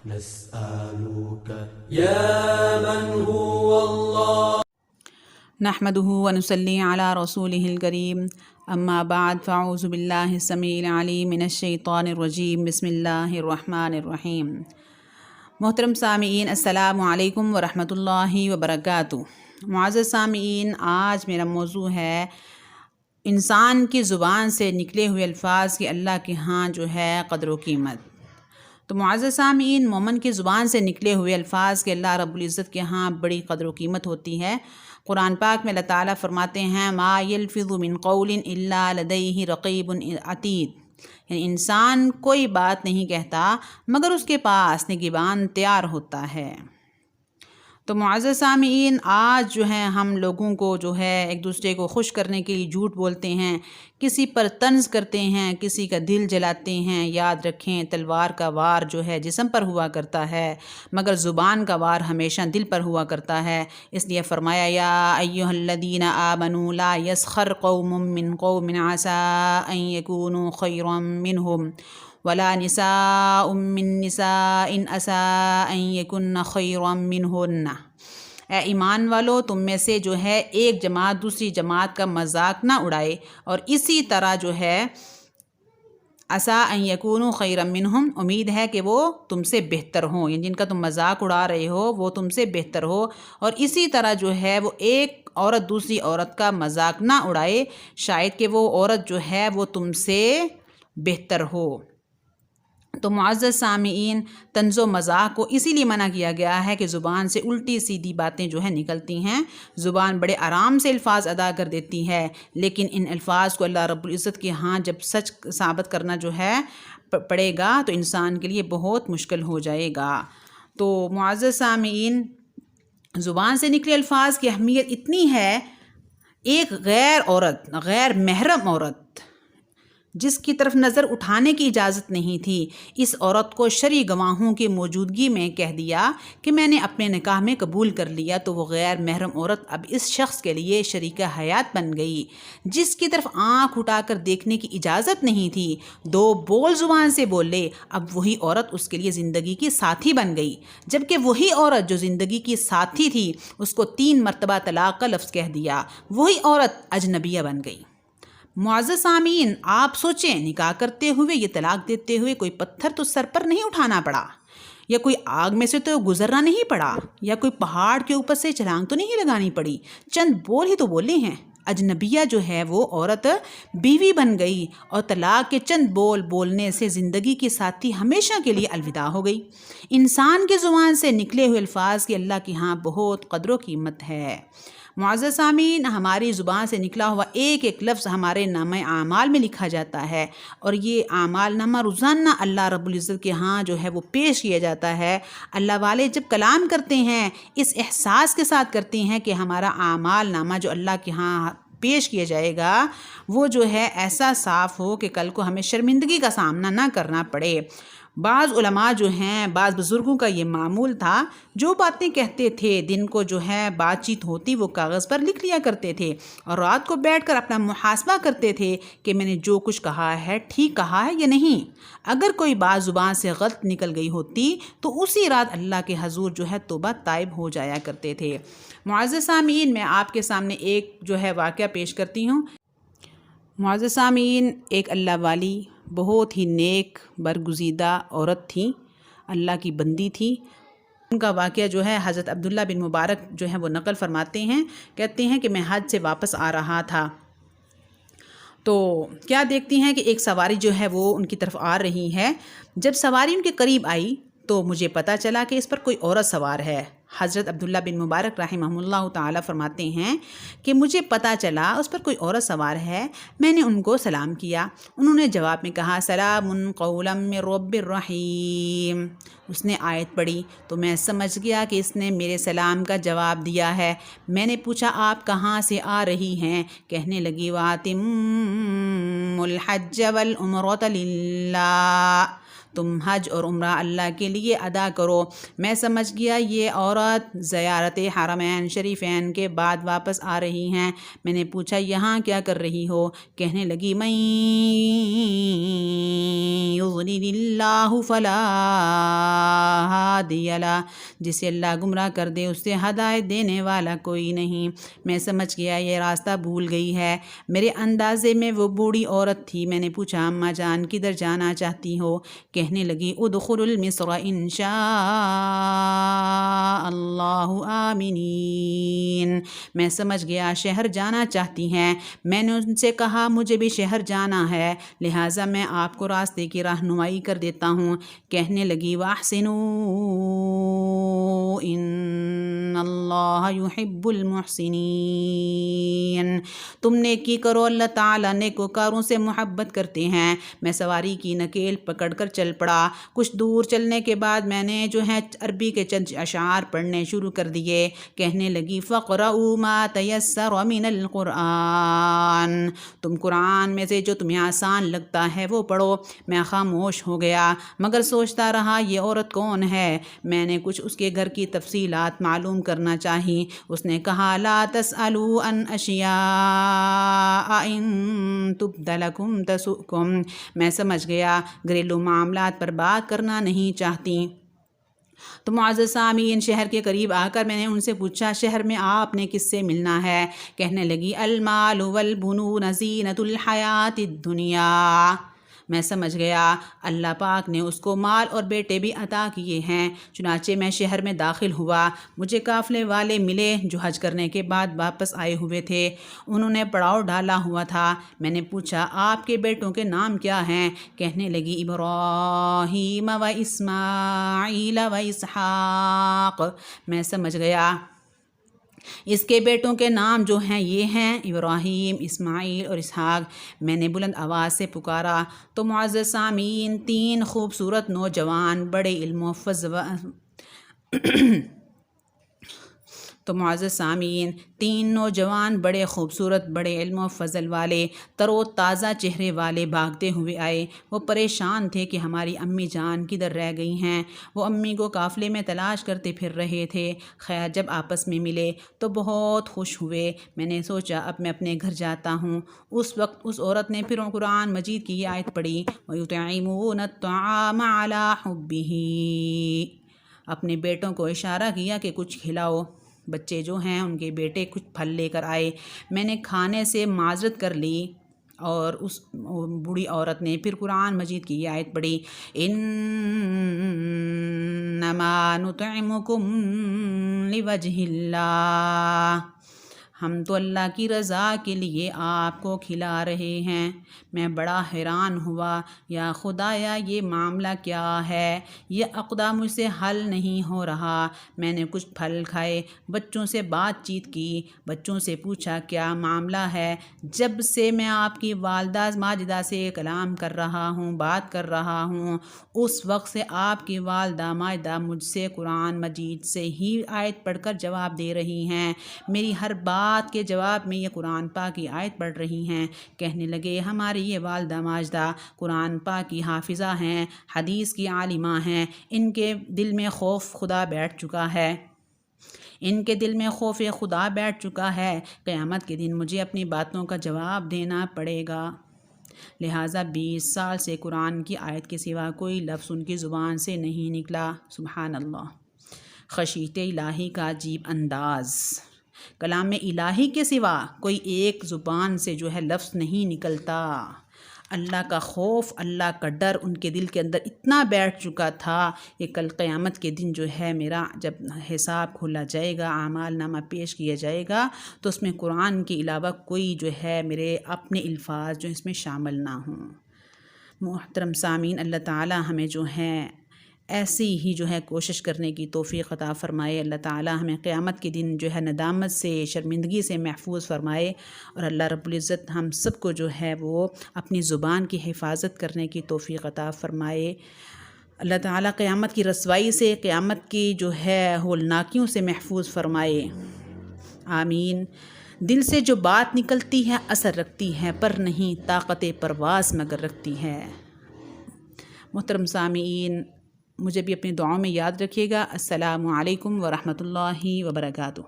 نسألك يا من هو الله نحمده ونصلي على رسوله الكريم اما بعد فاعوذ بالله السميع العليم من الشيطان الرجيم بسم الله الرحمن الرحیم۔ محترم سامعین، السلام علیکم ورحمۃ اللہ وبرکاتہ۔ معزز سامعین، آج میرا موضوع ہے انسان کی زبان سے نکلے ہوئے الفاظ کی اللہ کے ہاں جو ہے قدر و قیمت۔ تو معزز سامعین، مومن کی زبان سے نکلے ہوئے الفاظ کے اللہ رب العزت کے ہاں بڑی قدر و قیمت ہوتی ہے۔ قرآن پاک میں اللہ تعالیٰ فرماتے ہیں ما یلفظ من قول الا لدیہ رقیب عتید، یعنی انسان کوئی بات نہیں کہتا مگر اس کے پاس نگہبان تیار ہوتا ہے۔ تو معزز سامعین، آج جو ہے ہم لوگوں کو جو ہے ایک دوسرے کو خوش کرنے کے لیے جھوٹ بولتے ہیں، کسی پر طنز کرتے ہیں، کسی کا دل جلاتے ہیں۔ یاد رکھیں، تلوار کا وار جو ہے جسم پر ہوا کرتا ہے مگر زبان کا وار ہمیشہ دل پر ہوا کرتا ہے۔ اس لیے فرمایا یا ایھا الذین آمنوا لا یسخر قوم من قوم عسى ان یکونوا خیرا منہم ولا نساء من نساء عسى ان یکن خیرا منہن۔ اے ایمان والو، تم میں سے جو ہے ایک جماعت دوسری جماعت کا مذاق نہ اڑائے، اور اسی طرح جو ہے عسى ان یکونوا خیرا منہم، امید ہے کہ وہ تم سے بہتر ہوں، یعنی جن کا تم مذاق اڑا رہے ہو وہ تم سے بہتر ہو۔ اور اسی طرح جو ہے وہ ایک عورت دوسری عورت کا مذاق نہ اڑائے، شاید کہ وہ عورت جو ہے وہ تم سے بہتر ہو۔ تو معزز سامعین، طنز و مذاق کو اسی لیے منع کیا گیا ہے کہ زبان سے الٹی سیدھی باتیں جو ہے نکلتی ہیں۔ زبان بڑے آرام سے الفاظ ادا کر دیتی ہے، لیکن ان الفاظ کو اللہ رب العزت کے ہاں جب سچ ثابت کرنا جو ہے پڑے گا تو انسان کے لیے بہت مشکل ہو جائے گا۔ تو معزز سامعین، زبان سے نکلے الفاظ کی اہمیت اتنی ہے، ایک غیر عورت، غیر محرم عورت جس کی طرف نظر اٹھانے کی اجازت نہیں تھی، اس عورت کو شرعی گواہوں کی موجودگی میں کہہ دیا کہ میں نے اپنے نکاح میں قبول کر لیا، تو وہ غیر محرم عورت اب اس شخص کے لیے شریکہ حیات بن گئی۔ جس کی طرف آنکھ اٹھا کر دیکھنے کی اجازت نہیں تھی، دو بول زبان سے بولے، اب وہی عورت اس کے لیے زندگی کی ساتھی بن گئی، جبکہ وہی عورت جو زندگی کی ساتھی تھی اس کو 3 مرتبہ طلاق کا لفظ کہہ دیا، وہی عورت اجنبیہ بن گئی۔ معزز سامعین، آپ سوچیں، نکاح کرتے ہوئے یہ طلاق دیتے ہوئے کوئی پتھر تو سر پر نہیں اٹھانا پڑا، یا کوئی آگ میں سے تو گزرنا نہیں پڑا، یا کوئی پہاڑ کے اوپر سے چھلانگ تو نہیں لگانی پڑی، چند بول ہی تو بولے ہیں۔ اجنبیہ جو ہے وہ عورت بیوی بن گئی، اور طلاق کے چند بول بولنے سے زندگی کی ساتھی ہمیشہ کے لیے الوداع ہو گئی۔ انسان کی زبان سے نکلے ہوئے الفاظ کی اللہ کے ہاں بہت قدر و قیمت ہے۔ معزز سامعین، ہماری زبان سے نکلا ہوا ایک ایک لفظ ہمارے نامہ اعمال میں لکھا جاتا ہے، اور یہ اعمال نامہ روزانہ اللہ رب العزت کے ہاں جو ہے وہ پیش کیا جاتا ہے۔ اللہ والے جب کلام کرتے ہیں اس احساس کے ساتھ کرتے ہیں کہ ہمارا اعمال نامہ جو اللہ کے ہاں پیش کیا جائے گا وہ جو ہے ایسا صاف ہو کہ کل کو ہمیں شرمندگی کا سامنا نہ کرنا پڑے۔ بعض علماء جو ہیں، بعض بزرگوں کا یہ معمول تھا، جو باتیں کہتے تھے دن کو جو ہے بات چیت ہوتی وہ کاغذ پر لکھ لیا کرتے تھے، اور رات کو بیٹھ کر اپنا محاسبہ کرتے تھے کہ میں نے جو کچھ کہا ہے ٹھیک کہا ہے یا نہیں۔ اگر کوئی بات زبان سے غلط نکل گئی ہوتی تو اسی رات اللہ کے حضور جو ہے توبہ تائب ہو جایا کرتے تھے۔ معزز سامعین، میں آپ کے سامنے ایک جو ہے واقعہ پیش کرتی ہوں۔ معزز سامعین، ایک اللہ والی بہت ہی نیک برگزیدہ عورت تھی، اللہ کی بندی تھی۔ ان کا واقعہ جو ہے حضرت عبداللہ بن مبارک جو ہے وہ نقل فرماتے ہیں، کہتے ہیں کہ میں حج سے واپس آ رہا تھا تو کیا دیکھتی ہیں کہ ایک سواری جو ہے وہ ان کی طرف آ رہی ہے۔ جب سواری ان کے قریب آئی تو مجھے پتہ چلا کہ اس پر کوئی عورت سوار ہے۔ حضرت عبداللہ بن مبارک رحمہ اللہ تعالیٰ فرماتے ہیں کہ مجھے پتہ چلا اس پر کوئی عورت سوار ہے، میں نے ان کو سلام کیا، انہوں نے جواب میں کہا سلام قولا من رب الرحیم۔ اس نے آیت پڑھی تو میں سمجھ گیا کہ اس نے میرے سلام کا جواب دیا ہے۔ میں نے پوچھا آپ کہاں سے آ رہی ہیں؟ کہنے لگی وَأَتِمُّوا الْحَجَّ وَالْعُمْرَةَ لِلَّهِ، تم حج اور عمرہ اللہ کے لیے ادا کرو۔ میں سمجھ گیا یہ عورت زیارت حرمین شریفین کے بعد واپس آ رہی ہیں۔ میں نے پوچھا یہاں کیا کر رہی ہو؟ کہنے لگی من یضلل اللہ فلا هادي له، جسے اللہ گمراہ کر دے اس سے ہدایت دینے والا کوئی نہیں۔ میں سمجھ گیا یہ راستہ بھول گئی ہے۔ میرے اندازے میں وہ بوڑھی عورت تھی۔ میں نے پوچھا اماں جان کدھر جانا چاہتی ہو؟ کہنے لگی ادخلوا المصر ان شاء اللہ آمنین۔ میں سمجھ گیا شہر جانا چاہتی ہیں۔ میں نے ان سے کہا مجھے بھی شہر جانا ہے، لہٰذا میں آپ کو راستے کی رہنمائی کر دیتا ہوں۔ کہنے لگی واحسنوا ان اللہ یحب المحسنین۔ تم نیکی کرو، اللہ تعالیٰ نیکوکاروں سے محبت کرتے ہیں۔ میں سواری کی نکیل پکڑ کر چل پڑا۔ کچھ دور چلنے کے بعد میں نے جو ہے عربی کے چند اشعار پڑھنے شروع کر دیے۔ کہنے لگی فَاقْرَؤُوا مَا تَيَسَّرَ مِنَ الْقُرْآنِ، تم قرآن میں سے جو تمہیں آسان لگتا ہے وہ پڑھو۔ میں خاموش ہو گیا مگر سوچتا رہا یہ عورت کون ہے۔ میں نے کچھ اس کے گھر کی تفصیلات معلوم کرنا چاہی۔ اس نے کہا لا تسألوا عن اشیاء ان تبد لکم تسؤکم۔ میں سمجھ گیا گھریلو معاملات پر بات کرنا نہیں چاہتی۔ تو معزز سامعین شہر کے قریب آ کر میں نے ان سے پوچھا شہر میں آپ نے کس سے ملنا ہے؟ کہنے لگی المال والبنون زینت الحیات الدنیا۔ میں سمجھ گیا اللہ پاک نے اس کو مال اور بیٹے بھی عطا کیے ہیں۔ چنانچہ میں شہر میں داخل ہوا۔ مجھے قافلے والے ملے جو حج کرنے کے بعد واپس آئے ہوئے تھے۔ انہوں نے پڑاؤ ڈالا ہوا تھا۔ میں نے پوچھا آپ کے بیٹوں کے نام کیا ہیں؟ کہنے لگی ابراہیم و اسماعیل و اسحاق۔ میں سمجھ گیا اس کے بیٹوں کے نام جو ہیں یہ ہیں ابراہیم، اسماعیل اور اسحاق۔ میں نے بلند آواز سے پکارا تو معزز سامعین 3 خوبصورت نوجوان بڑے علم و فضل تین نوجوان بڑے خوبصورت بڑے علم و فضل والے تر و تازہ چہرے والے بھاگتے ہوئے آئے۔ وہ پریشان تھے کہ ہماری امی جان کدھر رہ گئی ہیں۔ وہ امی کو قافلے میں تلاش کرتے پھر رہے تھے۔ خیر جب آپس میں ملے تو بہت خوش ہوئے۔ میں نے سوچا اب میں اپنے گھر جاتا ہوں۔ اس وقت اس عورت نے پھر قرآن مجید کی یہ آیت پڑھی وَيُطْعِمُونَ الطَّعَامَ عَلَىٰ حُبِّهِ۔ اپنے بیٹوں کو اشارہ کیا کہ کچھ کھلاؤ۔ بچے جو ہیں ان کے بیٹے کچھ پھل لے کر آئے۔ میں نے کھانے سے معذرت کر لی اور اس بوڑھی عورت نے پھر قرآن مجید کی یہ آیت پڑھی انما نطعمکم لوجہ اللہ۔ ہم تو اللہ کی رضا کے لیے آپ کو کھلا رہے ہیں۔ میں بڑا حیران ہوا یا خدایا یہ معاملہ کیا ہے؟ یہ عقدہ مجھ سے حل نہیں ہو رہا۔ میں نے کچھ پھل کھائے، بچوں سے بات چیت کی، بچوں سے پوچھا کیا معاملہ ہے۔ جب سے میں آپ کی والدہ ماجدہ سے کلام کر رہا ہوں، بات کر رہا ہوں، اس وقت سے آپ کی والدہ ماجدہ مجھ سے قرآن مجید سے ہی آیت پڑھ کر جواب دے رہی ہیں۔ میری ہر بات کے جواب میں یہ قرآن پاک کی آیت پڑھ رہی ہیں۔ کہنے لگے ہماری یہ والدہ ماجدہ قرآن پاک کی حافظہ ہیں، حدیث کی عالمہ ہیں۔ ان کے دل میں خوف خدا بیٹھ چکا ہے، ان کے دل میں خوف خدا بیٹھ چکا ہے۔ قیامت کے دن مجھے اپنی باتوں کا جواب دینا پڑے گا، لہٰذا 20 سال سے قرآن کی آیت کے سوا کوئی لفظ ان کی زبان سے نہیں نکلا۔ سبحان اللہ۔ خشیت الہی کا عجیب انداز۔ کلام الہی کے سوا کوئی ایک زبان سے جو ہے لفظ نہیں نکلتا۔ اللہ کا خوف، اللہ کا ڈر ان کے دل کے اندر اتنا بیٹھ چکا تھا کہ کل قیامت کے دن جو ہے میرا جب حساب کھولا جائے گا، اعمال نامہ پیش کیا جائے گا تو اس میں قرآن کے علاوہ کوئی جو ہے میرے اپنے الفاظ جو اس میں شامل نہ ہوں۔ محترم سامعین اللہ تعالی ہمیں جو ہیں ایسی ہی جو ہے کوشش کرنے کی توفیق عطا فرمائے۔ اللہ تعالی ہمیں قیامت کے دن جو ہے ندامت سے، شرمندگی سے محفوظ فرمائے، اور اللہ رب العزت ہم سب کو جو ہے وہ اپنی زبان کی حفاظت کرنے کی توفیق عطا فرمائے۔ اللہ تعالی قیامت کی رسوائی سے، قیامت کی جو ہے ہولناکیوں سے محفوظ فرمائے، آمین۔ دل سے جو بات نکلتی ہے اثر رکھتی ہے، پر نہیں طاقت پرواز مگر رکھتی ہے۔ محترم سامعین مجھے بھی اپنی دعاؤں میں یاد رکھیے گا۔ السلام علیکم ورحمۃ اللہ وبرکاتہ۔